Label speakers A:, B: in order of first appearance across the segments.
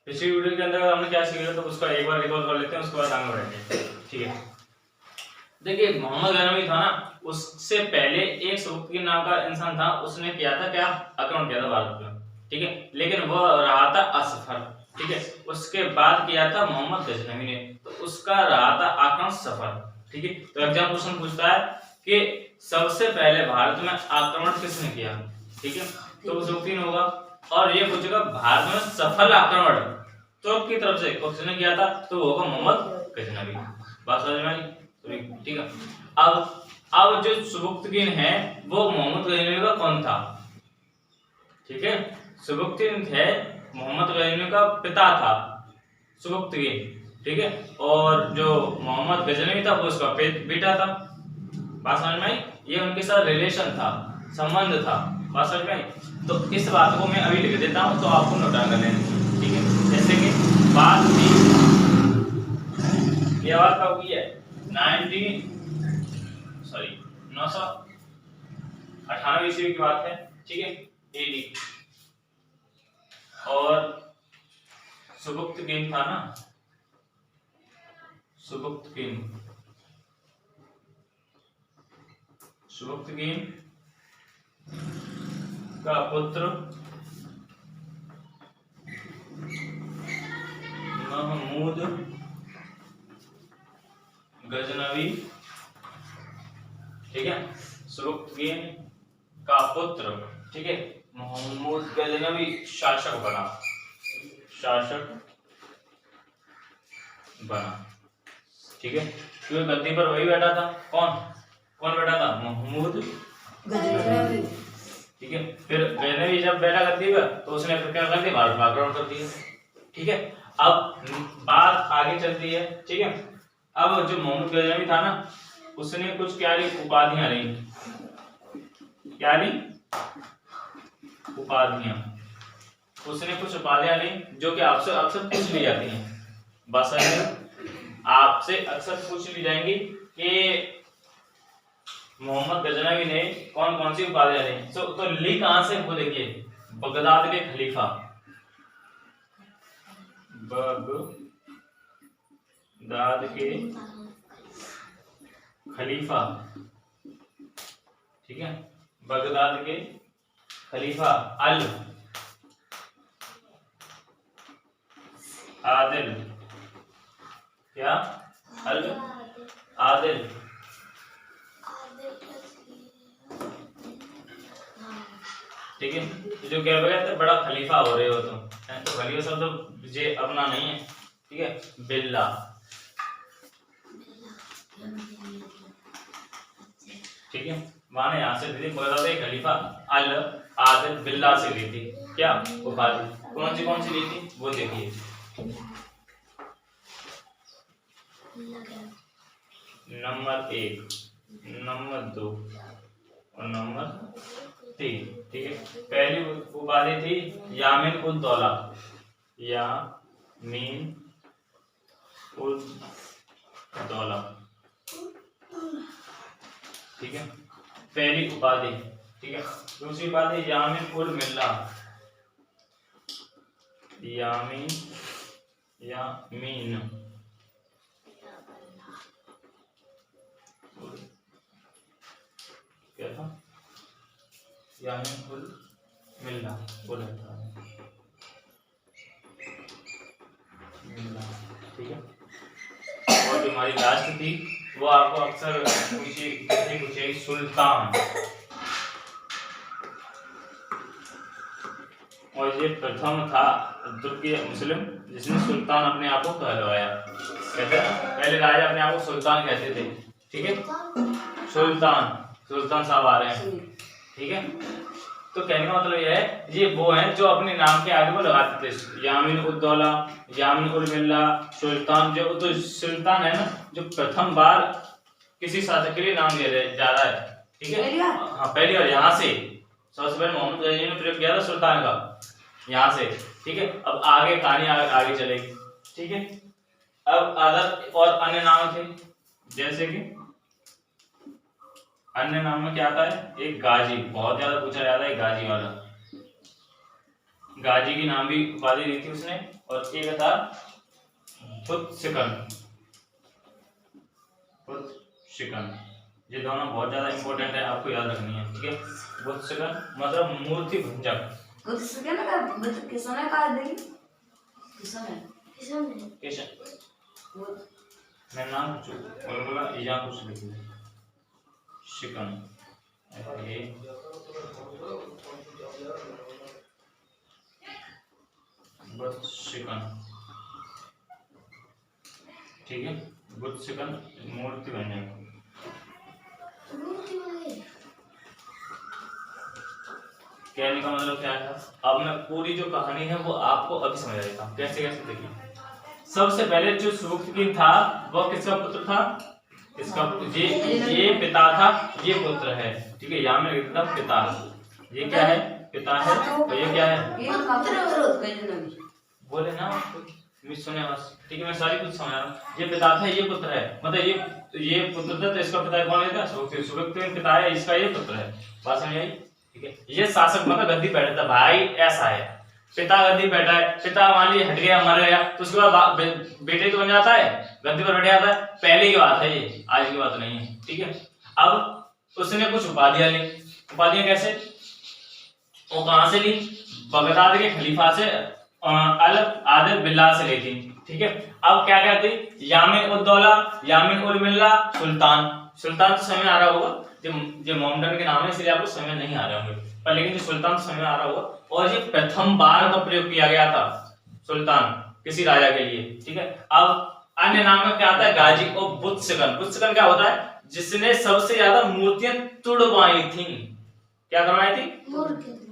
A: पिछली वीडियो के अंदर हमने क्या सीखा तो उसका एक बार रिकॉल कर लेते हैं, उसके बाद आगे बढ़ेंगे। ठीक है, देखिए मोहम्मद गजनवी था ना, उससे पहले एक सुबुक्तगीन नाम का इंसान था, उसने किया था क्या, आक्रमण किया था भारत में। ठीक है, लेकिन वो रहा था असफल। ठीक है, उसके बाद किया था मोहम्मद गजनवी ने, तो उसका रहा था आक्रमण सफल। ठीक है, तो एग्जाम क्वेश्चन पूछता है कि सबसे पहले भारत में आक्रमण किसने किया। ठीक है, तो वो सुबुक्तगीन होगा। और ये पूछेगा भारत में सफल आक्रमण तो की तरफ से किसने किया था, तो वो होगा मोहम्मद गजनवी। बात समझ में आई? ठीक है, अब जो सुबुक्तगीन है वो मोहम्मद गजनवी का कौन था। ठीक है, सुबुक्तगीन थे मोहम्मद गजनवी का पिता था सुबुक्तगीन। ठीक है, और जो मोहम्मद गजनवी था वो उसका बेटा था। बात समझ में आई? ये उनके साथ रिलेशन था, संबंध था। बात समझ में आई? तो इस बात को मैं अभी लिख देता हूं, तो आपको नोट डाउन कर लेना। ठीक है, जैसे कि बात थी, ये बात कब हुई है, 998 ईस्वी की बात है। ठीक है, एडी। और सुबुक्तगीन था ना, सुबुक्तगीन का पुत्र महमूद गजनवी। ठीक है, सुबुक्तगीन का पुत्र, ठीक है, महमूद गजनवी शासक बना। ठीक है, क्योंकि गद्दी पर वही बैठा था, कौन बैठा था, महमूद गजनवी। ठीक है, फिर गजनवी जब बैठा गद्दी पर तो उसने फिर क्या कर दिया, भारत पर आक्रमण कर दिया। ठीक है, अब बात आगे चलती है। ठीक है, अब जो महमूद गजनवी था ना, उसने कुछ क्या ली, उपाधियां ली। क्या ली, उपाधियां। उसने कुछ उपाधियां ली जो कि आपसे अक्सर पूछ ली जाती हैं। बस आपसे अक्सर पूछ ली जाएंगी कि मोहम्मद गजनवी ने कौन कौन सी उपाधियां ली। तो ली कहां से, वो देखिए, बगदाद के खलीफा, बगदाद के खलीफा। ठीक है, बगदाद के खलीफा अल आदिल, क्या, अल आदिल। ठीक है, जो कह रहे थे बड़ा खलीफा हो रहे हो तुम, तो खलीफा शब्द जे अपना नहीं है। ठीक है, बिल्ला। ठीक है, माने यहां से दी बगदाद के खलीफा अल आदिल बिल्ला से ली थी क्या, उपाधि। कौन सी ली थी वो देखिए, नंबर 1, नंबर 2 और नंबर 3। ठीक है, पहली उपाधि थी यामीन उद दौला, यामीन उद दौला। ठीक है, पहली उपाधि। ठीक है, दूसरी उपाधि यामीन उल मिल्ला, यामीन क्या था, यामीन उल मिल्ला बोला था। ठीक है, और जो हमारी लास्ट थी वो आपको अक्सर पूछेगी सुल्तान। और ये प्रथम था तुर्की मुस्लिम जिसने सुल्तान अपने आप को कहलवाया। कहते हैं पहले राजा अपने आप को सुल्तान कहते थे। ठीक है, सुल्तान साहब आ रहे हैं। ठीक है, तो कहने का मतलब यह है, ये वो हैं जो अपने नाम के आगे वो लगाते थे, यामीन उद दौला, यामीन उल मिल्ला, सुल्तान। जो तो सुल्तान है ना, जो प्रथम बार किसी शासक के लिए नाम दिया जा रहा है। ठीक है, हाँ पहली बार यहाँ से सबसे पहले मोहम्मद गजनवी ने प्रयोग किया था सुल्तान का, यहाँ से। ठीक है, अब आगे कहानी आगे चलेगी। ठीक है, अब अदर और अन्य नाम थे, जैसे कि अन्य नाम में क्या आता है, एक गाजी, बहुत ज्यादा पूछा जाता है गाजी वाला। गाजी की नाम भी उपाधि दी थी उसने, और एक था पुत्सिकन। ये दोनों बहुत ज्यादा इंपॉर्टेंट है, आपको याद रखनी है, ठीक है। पुत्सिकन मतलब मूर्ति भंजक।
B: पुत्सिकन का मतलब किसने कहा देगी? किसने
A: मैं नाम और बोला या कुछ लिख दे शिकन ये बस शिकन, ठीक है। बुद्ध शिकन मूर्ति बनने कहने का मतलब क्या है। अब मैं पूरी जो कहानी है वो आपको अभी समझा देता हूँ कैसे कैसे। देखिए सबसे पहले जो सुबुक्तकीन था वह किसका पुत्र था? इसका ये पिता था, ये पुत्र है, ठीक है। यहाँ में लिखता पिता, ये क्या है? पिता है, और ये क्या है? बोले ना सुने बस, ठीक है। मैं सारी कुछ समझा रहा हूँ। ये पिता था, ये पुत्र है, मतलब ये पुत्र था, तो इसका पिता कौन है? सुबुक्तकीन पिता है, इसका ये पुत्र है। बात समझ आई, ठीक है। ये शासक मतलब गद्दी बैठा था भाई, ऐसा है। पिता गद्दी बैठा है, पिता मान लीजिए हट गया, मर गया, तो उसके बाद बेटे तो बन जाता है, गद्दी पर बैठ जाता है। पहले की बात है ये, आज की बात नहीं है, ठीक है। अब उसने कुछ उपाधियां ली। उपाधियां कैसे? वो कहां से ली? बगदाद के खलीफा से अल आदिल बिल्ला से ली थी, ठीक है। अब क्या कहते? यामिन उद दौला, यामिन उल मिल्ला, सुल्तान। सुल्तान तो समय आ रहा होगा, जो मोहम्मदन के नाम है इसलिए आपको समय नहीं आ रहे होंगे, पर लेकिन जो सुल्तान समय आ रहा होगा। और ये प्रथम बार का प्रयोग किया गया था सुल्तान किसी राजा के लिए, ठीक है। अब अन्य नाम में क्या आता है? गाजी और बुत्सिकन। बुत्सिकन क्या होता है? जिसने सबसे ज्यादा मूर्तियां तुड़वाई थी। क्या करवाई थी?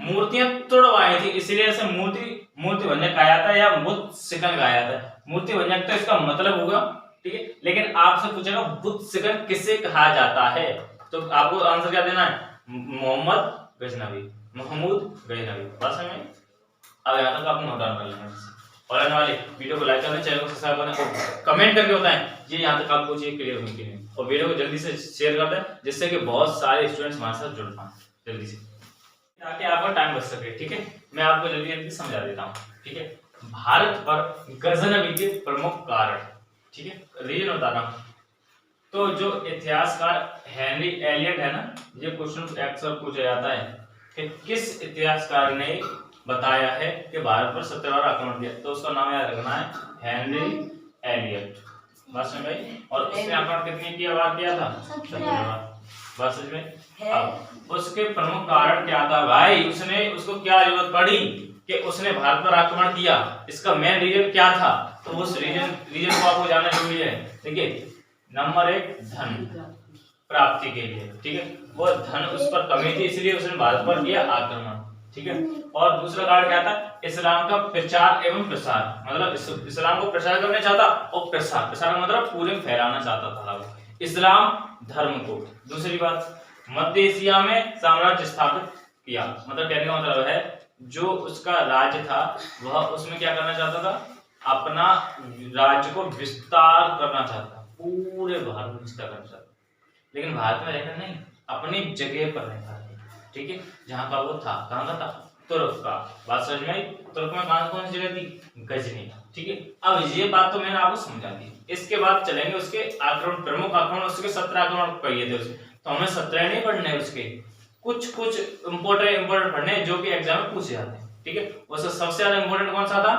A: मूर्तियां तुड़वाई थी, इसलिए इसे मूर्ति भंजक कहा जाता है या बुत्सिकन कहा जाता है। मूर्ति भंजक तो इसका मतलब होगा, ठीक है। लेकिन आपसे पूछेगा बुत्सिकन किसे कहा जाता है, तो आपको आंसर क्या देना है? मोहम्मद गजनवी, महमूद गजनवी। बस में अब यहाँ तक आप नोट डाउन कर लेना। और आने वाले वीडियो को लाइक करना, चैनल को सब्सक्राइब करना और कमेंट करके बताएं ये यहाँ तक आपको चीज क्लियर हुई कि नहीं। और वीडियो को जल्दी से शेयर कर दें जिससे कि बहुत सारे स्टूडेंट्स हमारे साथ जुड़ पाएं जल्दी से, ताकि आपका टाइम बच सके, ठीक है। मैं आपको जल्दी जल्दी समझा देता हूँ, ठीक है। भारत पर गजनवी के प्रमुख कारण, ठीक है, रीजन बता रहा हूँ। तो जो इतिहासकार हेनरी एलियट है ना, ये क्वेश्चन अक्सर पूछा जाता है कि किस इतिहासकार ने बताया है कि भारत पर 70 बार आक्रमण किया, तो उसका नाम याद रखना है हेनरी एलियट। बात समझ में? और उसने आक्रमण कितनी बार किया था? 70 बार। बात समझ में? अब उसके प्रमुख कारण क्या था भाई? उसको क्या जरूरत पड़ी कि उसने भारत पर आक्रमण किया? इसका मेन रीजन क्या था? तो उस रीजन को आपको जानना जरूरी है। देखिए नंबर 1 धन प्राप्ति के लिए, ठीक है। वो धन उस पर कमी थी इसलिए उसने भारत पर किया आक्रमण, ठीक है। और दूसरा कारण क्या था? इस्लाम का प्रचार एवं प्रसार, मतलब इस्लाम को प्रचार करना चाहता और प्रसार का मतलब पूरे में फैलाना चाहता था वो इस्लाम धर्म को। दूसरी बात, मध्य एशिया में साम्राज्य स्थापित किया, मतलब कहने का मतलब है जो उसका राज्य था वह उसमें क्या करना चाहता था? अपना राज्य को विस्तार करना चाहता, पूरे भारत में विस्तार करना चाहता, लेकिन भारत में रहकर नहीं, अपनी जगह पर रहता, ठीक है। जहां का वो था, कहां का था? तुर्क का। बात समझ में आई? तुर्क में कौन सी जगह थी? गजनी, ठीक है। अब ये बात तो मैंने आपको समझा दी। इसके बाद चलेंगे उसके आक्रमण, प्रमुख आक्रमण, उसके 17 आक्रमण कहिए थे उसके, तो हमें 17 नहीं पढ़ने हैं, उसके कुछ इंपोर्टेंट पढ़ने हैं जो कि एग्जाम में पूछे जाते हैं, ठीक है। उससे सबसे ज्यादा इंपोर्टेंट कौन सा था?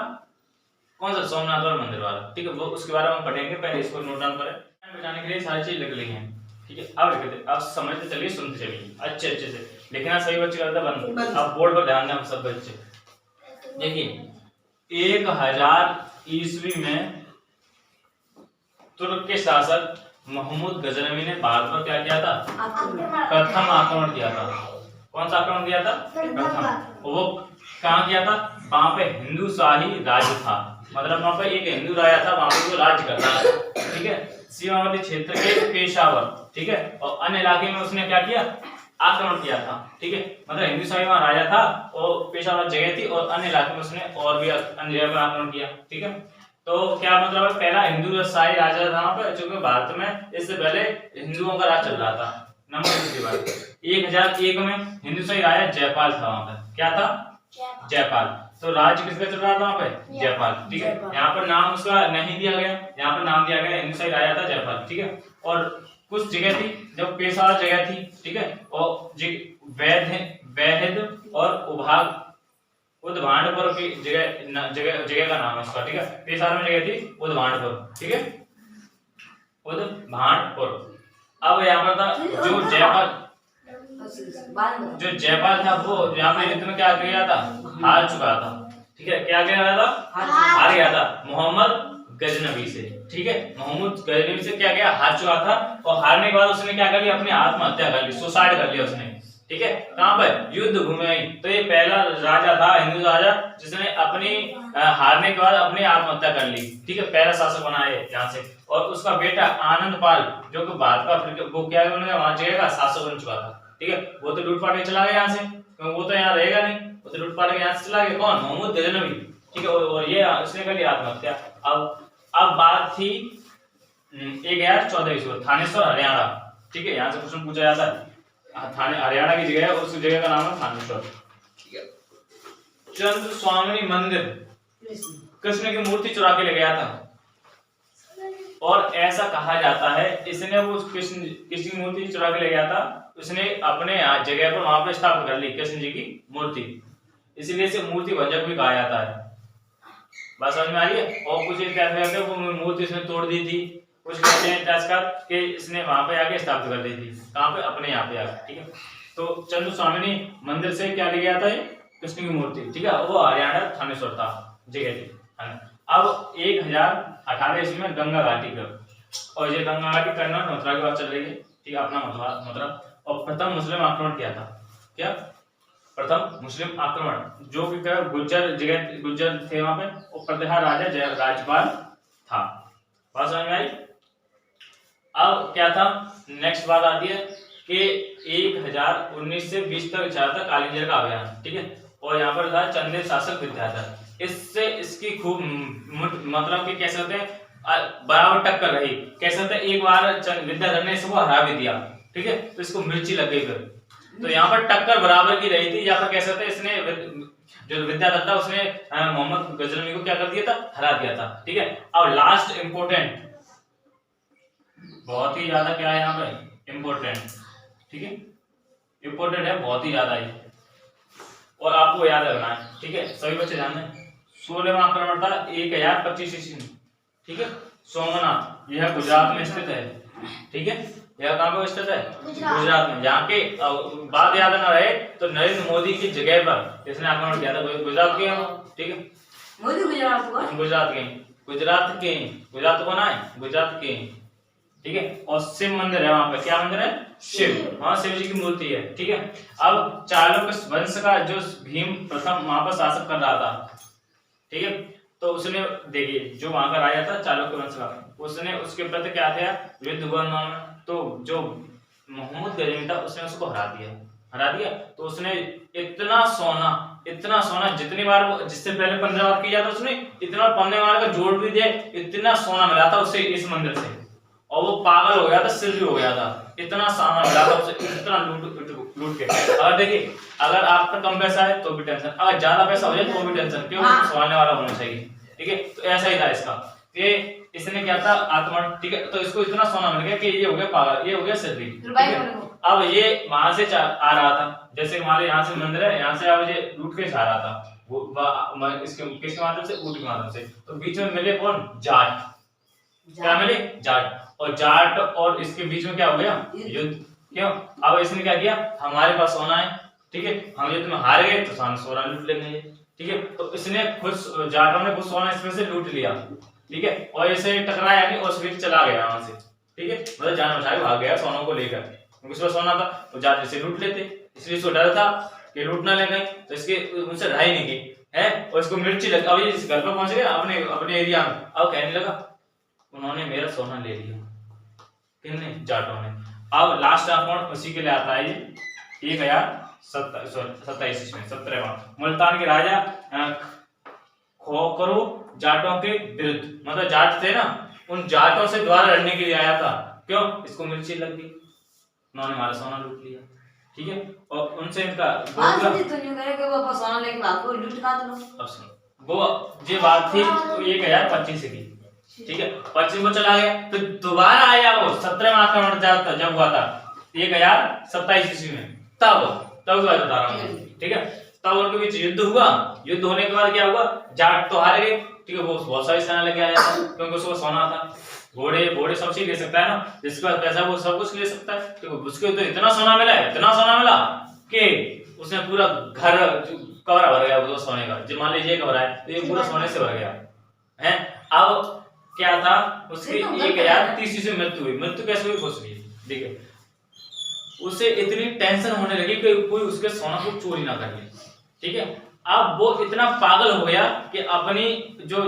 A: कौन सा? सोमनाथ और मंदिर वाला, ठीक है। वो उसके बारे में पढ़ेंगे, पहले इसको नोट डाउन करें। बचाने के लिए सारी चीज लिख ली है, ठीक है। अब लिखते, अब समझते चलिए, सुनते चलिए अच्छे से लिखना। सही बच्चे करता बंद। अब बोर्ड पर ध्यान दें हम सब बच्चे। देखिए 1000 ईस्वी में तुर्क के शासक महमूद गजनवी ने भारत पर क्या किया था? प्रथम आक्रमण किया था। कौन सा आक्रमण किया था? प्रथम। वो कहाँ किया था? वहां पे हिंदू शाही राज्य था, मतलब वहां पे एक हिंदू राजा था, वहां पे वो राज्य करता था, ठीक है। सीमावर्ती क्षेत्र के पेशावर, ठीक है, और अन्य इलाके में उसने क्या किया? आक्रमण किया था, ठीक है। मतलब हिंदू शाही वहां राजा था और पेशावर जगह थी, और अन्य इलाके में उसने और भी अन्य जगह पर आक्रमण किया, ठीक है। तो क्या मतलब है? पहला हिंदू शाही राजा था वहां पर, जो कि भारत में इससे पहले हिंदुओं का राज चल रहा था। नंबर दूसरी बात, 1001 में हिंदू शाही राजा जयपाल था वहां पर। क्या था? जयपाल। तो राज्य किसका चल रहा था वहाँ पे? जयपाल। ठीक है, यहाँ पर नाम उसका नहीं दिया गया, यहाँ पर नाम दिया गया हिंदू साइड आया था जयपाल। ठीक है, और कुछ जगह थी जब पेशा जगह थी, ठीक है, और वैध और उभाग उद्भांडपुर की जगह का नाम है उसका। ठीक है, पेशावर में जगह थी उद्भांडपुर। ठीक है, उद्भांडपुर। अब यहाँ पर था जो जयपाल था वो यहाँ पे युद्ध में क्या किया था? हार चुका था। ठीक है, क्या किया था? हार गया था मोहम्मद गजनवी से। ठीक है, मोहम्मद गजनवी से क्या किया? हार चुका था, और हारने के बाद उसने क्या कर लिया? अपनी आत्महत्या कर ली, सुसाइड कर लिया उसने। ठीक है, कहां पर? युद्ध भूमि में। तो ये पहला राजा था, हिंदू राजा, जिसने अपनी हारने के बाद अपनी आत्महत्या कर ली। ठीक है, पहला शासक बना है यहाँ से। और उसका बेटा आनंदपाल जो कि भारत का वो क्या है, उन्होंने वहां जगह का शासक बन चुका था। ठीक है, वो तो लूटपाट के चला गया यहाँ से, वो तो यहाँ रहेगा नहीं, वो तो लूटपाट के यहाँ से चला गया। कौन? मोहम्मद गजनवी। ठीक है, और ये उसने कर लिया आत्महत्या। अब बात थी 1014 ईस्वी, थानेश्वर हरियाणा। ठीक है, यहाँ से क्वेश्चन पूछा जाता है, थाने हरियाणा की जगह है, उस जगह का नाम है थानेश्वर। ठीक है, चंद्र स्वामी मंदिर कृष्ण की मूर्ति चुरा के ले गया था, और ऐसा कहा जाता है इसने वो कृष्ण की मूर्ति चुरा के ले गया था, उसने अपने जगह पर वहां पर स्थापित कर ली कृष्ण जी की मूर्ति, इसलिए इसे मूर्ति भंजक भी कहा जाता है। बात समझ में आ रही है? और कुछ कहते हैं वो मूर्ति इसने तोड़ दी थी, कुछ कहते हैं इतिहासकार कि इसने वहां पे आके स्थापित कर दी थी। कहां पे? अपने यहाँ पे आके। ठीक है, तो चंद्र स्वामी मंदिर से क्या ले गया था? ये कृष्ण की मूर्ति। ठीक है, वो हरियाणा थानेश्वर था जगह थी। अब 1018 ईस्वी में गंगा घाटी का, और ये गंगा घाटी करना मथुरा की बात चल रही है। ठीक है, अपना मथुरा। और प्रथम मुस्लिम आक्रमण किया था। क्या? प्रथम मुस्लिम आक्रमण, जो कि गुर्जर थे वहां पे, और प्रतिहार राजा राजपाल था। बात समझ में आई? अब क्या था? नेक्स्ट बात आती है कि 1019 से 20 तक चला था कालिंजर का अभियान। ठीक है, और यहाँ पर था चंदेल शासक विद्याधर। इससे इसकी खूब मतलब कि कैसे होते हैं बराबर टक्कर रही। कैसे होता है, एक बार विद्याधर ने इसको हरा भी दिया। ठीक है, तो इसको मिर्ची लग गई फिर, तो यहाँ पर टक्कर बराबर की रही थी। यहाँ पर कैसे होता है, इसने जो विद्याधर था उसने मोहम्मद गजनवी को क्या कर दिया था? हरा दिया था। ठीक है, अब लास्ट इंपोर्टेंट, बहुत ही ज्यादा क्या है यहाँ पे? इंपोर्टेंट। ठीक है, इंपोर्टेंट है बहुत ही ज्यादा ही, और आपको याद रखना है। ठीक है, सभी बच्चे ध्यान दें। 16वां आक्रमण था 1025 ईस्वी में। ठीक है, सोमनाथ यह गुजरात में स्थित है। ठीक है, यह कहां पर स्थित है? गुजरात में। यहाँ के बात याद न रहे तो नरेंद्र मोदी की जगह पर इसने आक्रमण किया था, गुजरात के। ठीक है,
B: मोदी
A: गुजरात के गुजरात को ना है, गुजरात के। ठीक है, और शिव मंदिर है वहां पे। क्या मंदिर है? शिव। हाँ, शिव जी की मूर्ति है। ठीक है, अब चालुक्य वंश का जो भीम प्रथम वहां पर शासक कर रहा था। ठीक है, तो उसने देखिए जो वहां का राजा था चालुक्य वंश का, उसने उसके प्रति क्या था? युद्ध हुआ में, तो जो मोहम्मद गजनवी था उसने उसको हरा दिया। तो उसने इतना सोना जितनी बार जिससे पहले 15 बार किया था उसने इतना 15 बार का जोड़ भी दिया, इतना सोना मिला था उसे इस मंदिर से, और वो पागल हो गया था, सिर भी हो गया था, इतना सामान मिला था उसे, इतना लूट के। अगर देखिए, अगर आप पर कम पैसा है तो भी टेंशन, अगर ज्यादा पैसा हो जाए तो भी टेंशन, क्यों? संभालने वाला होना चाहिए। ठीक है, तो ऐसा ही था इसका कि इसने क्या था? आक्रमण। ठीक है, तो इसको इतना सोना मिल गया कि ये हो गया पागल, ये हो गया सिर भी। अब ये वहां से आ रहा था, जैसे हमारे यहाँ से मंदिर है, यहाँ से अब ये लूट के जा रहा था वो इसके किसके माध्यम से? ऊँट के माध्यम से। तो बीच में मिले कौन? जाट। क्या मिले? जाट। और जाट और इसके बीच में क्या हो गया? युद्ध। क्यों? अब इसने क्या किया? हमारे पास सोना है, ठीक है, हम युद्ध में हार गए तो सोना लूट लेंगे। ठीक है, तो इसने खुद जाटों ने खुद सोना इसमें से लूट लिया। ठीक है, और इसे टकराया नहीं और स्विच चला गया वहां से। ठीक है, मतलब जान बचा के भाग गया सोनों को लेकर, क्योंकि उसमें सोना था तो जाट इसे लूट लेते, इसलिए इसको डर था कि लूट ना ले गए, तो इसके उनसे लड़ाई नहीं की है, और इसको मिर्ची लगी। अब ये इस घर पर पहुंच गया अपने एरिया में, अब कहने लगा उन्होंने मेरा सोना ले लिया। किसने? जाटों ने। अब लास्ट आक्रमण उसी के लिए आता है ये 1027 ईस्वी में 17वां मुल्तान के राजा खोकरू जाटों के विरुद्ध, मतलब जाट थे ना, उन जाटों से द्वारा लड़ने के लिए आया था। क्यों? इसको मिर्ची लग गई, उन्होंने हमारा सोना लूट लिया। ठीक है। और उनसे इनका
B: हाँ सर तो न्यू करे कि वो अपन सोना लेके आपको लूट काट लो।
A: अब सुनो, वो ये बात थी तो 1025 की, ठीक है। 25 में चला गया, फिर दोबारा आया वो 17 में आक्रमण जब हुआ था 1027 ईस्वी में, तब की बात बता रहा हूँ, ठीक है। तब उनके बीच युद्ध हुआ, युद्ध होने के बाद क्या हुआ, जाट तो हार गए, ठीक है। वो बहुत सारी सेना लेके आया था क्योंकि उसको सोना था, घोड़े सब चीज ले सकता है ना, जिसके पास पैसा वो सब कुछ ले सकता है, ठीक है। उसको तो इतना सोना मिला कि उसने पूरा घर कवर भर गया वो सोने का। जो मान लीजिए कवर है तो ये पूरा सोने से भर गया है। अब क्या था, उसकी 1030 ईस्वी में मृत्यु हुई। मृत्यु कैसे हुई, कुछ नहीं, देखिए उसे इतनी टेंशन होने लगी कि कोई उसके सोना को चोरी ना कर ले, ठीक है। अब वो इतना पागल हो गया कि अपनी जो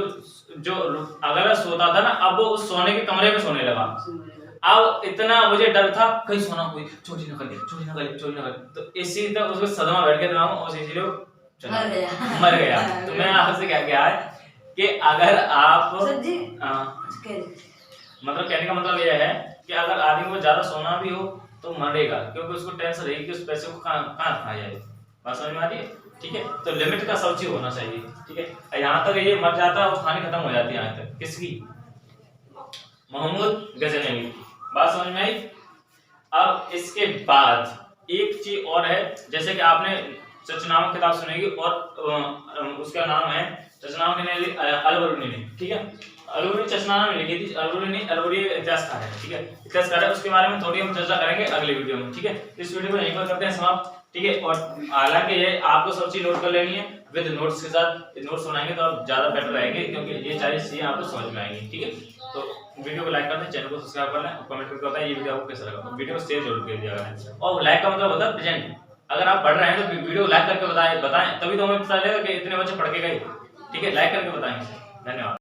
A: अगर सोता था ना, अब वो उस सोने के कमरे में सोने लगा। अब इतना मुझे डर था कहीं सोना कोई चोरी ना कर ले, तो इसी तरह उसको सदमा बैठ गया दिमाग में, और इसीलिए मर गया। तो मैं आपसे क्या कहा है कि अगर आप मतलब कहने का मतलब यह है कि अगर आदमी को ज्यादा सोना भी हो तो मरेगा, क्योंकि उसको टेंशन रहेगी कि उस पैसे को कहाँ रखा जाए। बात समझ में आ रही है, ठीक है। तो लिमिट का सब चीज होना चाहिए, ठीक है। यहाँ तक ये मर जाता है और कहानी खत्म हो जाती है यहाँ तक। किसकी, महमूद गजनवी की। बात समझ में आई। अब इसके बाद एक चीज और है, जैसे कि आपने चचनामा किताब सुनेगी और उसका नाम है चचनामा के अलबरूनी ने, ठीक है। अलबरूनी चचनामा में लिखी थी, अलबरूनी इतिहासकार है, ठीक है, इतिहासकार है। उसके बारे में थोड़ी हम चर्चा करेंगे अगले वीडियो में, ठीक है। इस वीडियो को यहीं पर करते हैं समाप्त, ठीक है। और हालांकि ये आपको सब चीज नोट कर लेनी है विद नोट्स के साथ। नोट्स बनाएंगे तो आप ज्यादा बेटर रहेंगे, क्योंकि ये सारी चीजें आपको समझ में आएंगी, ठीक है। तो वीडियो को लाइक कर दें, चैनल को सब्सक्राइब कर लें, कमेंट करके बताएं ये वीडियो आपको कैसा लगा। वीडियो को शेयर जरूर कर दिया करें, और लाइक का मतलब होता है प्रेजेंट। अगर आप पढ़ रहे हैं तो वीडियो को लाइक करके बताएं, तभी तो हमें पता चलेगा कि इतने बच्चे पढ़ के गए, ठीक है। लाइक करके बताएंगे। धन्यवाद।